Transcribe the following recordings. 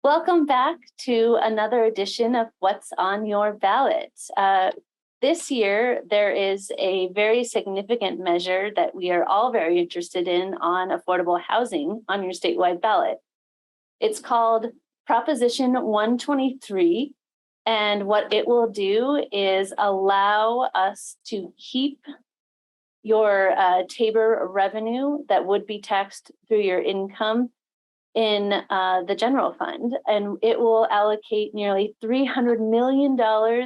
Welcome back to another edition of What's on Your Ballot. This year, there is a very significant measure that we are all very interested in on affordable housing on your statewide ballot. It's called Proposition 123, and what it will do is allow us to keep your Tabor revenue that would be taxed through your income in the general fund, and it will allocate nearly $300 million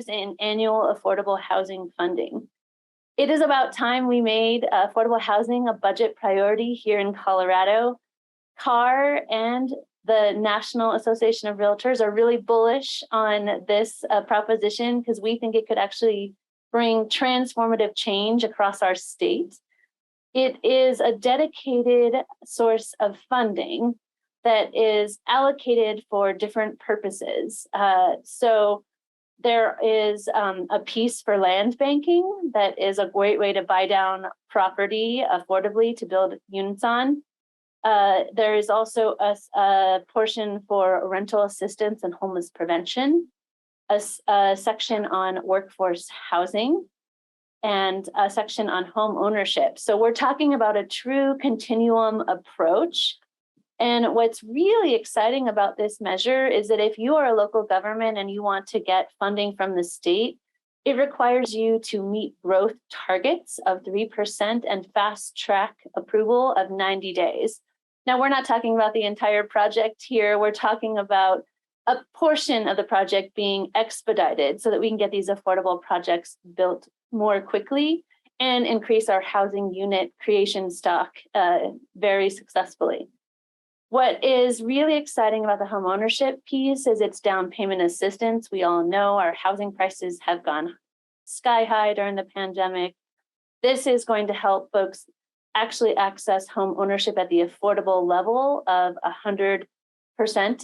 in annual affordable housing funding. It is about time we made affordable housing a budget priority here in Colorado. CAR and the National Association of REALTORS are really bullish on this proposition because we think it could actually bring transformative change across our state. It is a dedicated source of funding that is allocated for different purposes. So there is a piece for land banking that is a great way to buy down property affordably to build units on. There is also a portion for rental assistance and homeless prevention, a section on workforce housing, and a section on home ownership. So we're talking about a true continuum approach. And what's really exciting about this measure is that if you are a local government and you want to get funding from the state, it requires you to meet growth targets of 3% and fast track approval of 90 days. Now, we're not talking about the entire project here. We're talking about a portion of the project being expedited so that we can get these affordable projects built more quickly and increase our housing unit creation stock very successfully. What is really exciting about the home ownership piece is its down payment assistance. We all know our housing prices have gone sky high during the pandemic. This is going to help folks actually access home ownership at the affordable level of 100%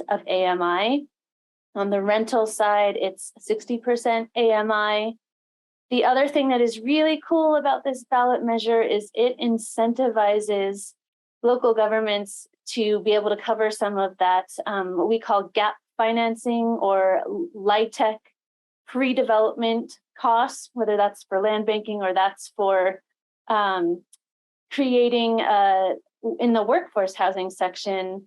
of AMI. On the rental side, it's 60% AMI. The other thing that is really cool about this ballot measure is it incentivizes local governments to be able to cover some of that, what we call gap financing or LIHTC pre-development costs, whether that's for land banking or that's for creating, in the workforce housing section,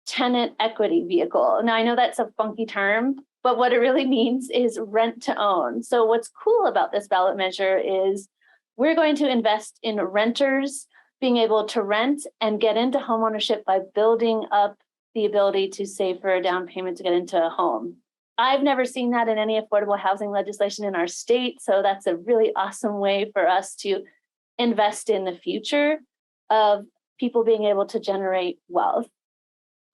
tenant equity vehicle. Now, I know that's a funky term, but what it really means is rent to own. So what's cool about this ballot measure is we're going to invest in renters being able to rent and get into homeownership by building up the ability to save for a down payment to get into a home. I've never seen that in any affordable housing legislation in our state, so that's a really awesome way for us to invest in the future of people being able to generate wealth.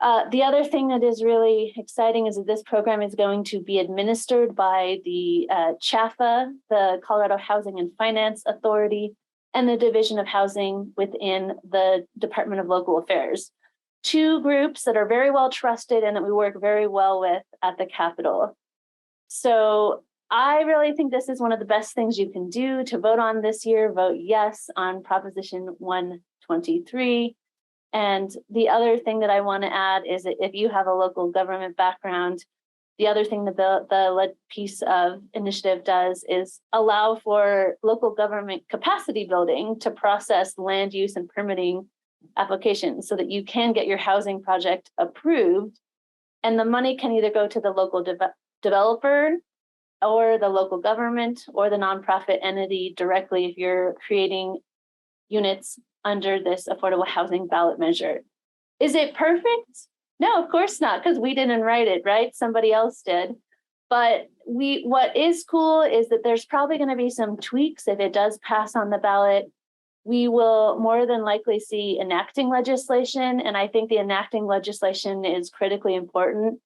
The other thing that is really exciting is that this program is going to be administered by the CHAFA, the Colorado Housing and Finance Authority, and the Division of Housing within the Department of Local Affairs. Two groups that are very well trusted and that we work very well with at the Capitol. So I really think this is one of the best things you can do to vote on this year. Vote yes on Proposition 123. And the other thing that I want to add is that if you have a local government background, the other thing the piece of initiative does is allow for local government capacity building to process land use and permitting applications so that you can get your housing project approved. And the money can either go to the local developer or the local government or the nonprofit entity directly if you're creating units under this affordable housing ballot measure. Is it perfect? No, of course not, because we didn't write it, right? Somebody else did. But what is cool is that there's probably going to be some tweaks if it does pass on the ballot. We will more than likely see enacting legislation, and I think the enacting legislation is critically important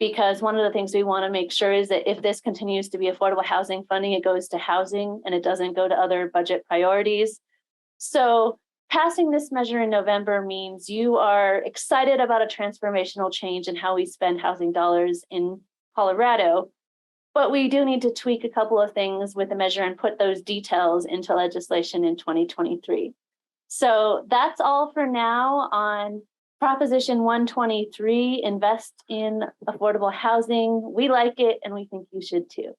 because one of the things we want to make sure is that if this continues to be affordable housing funding, it goes to housing and it doesn't go to other budget priorities. So passing this measure in November means you are excited about a transformational change in how we spend housing dollars in Colorado, but we do need to tweak a couple of things with the measure and put those details into legislation in 2023. So that's all for now on Proposition 123, invest in affordable housing. We like it and we think you should too.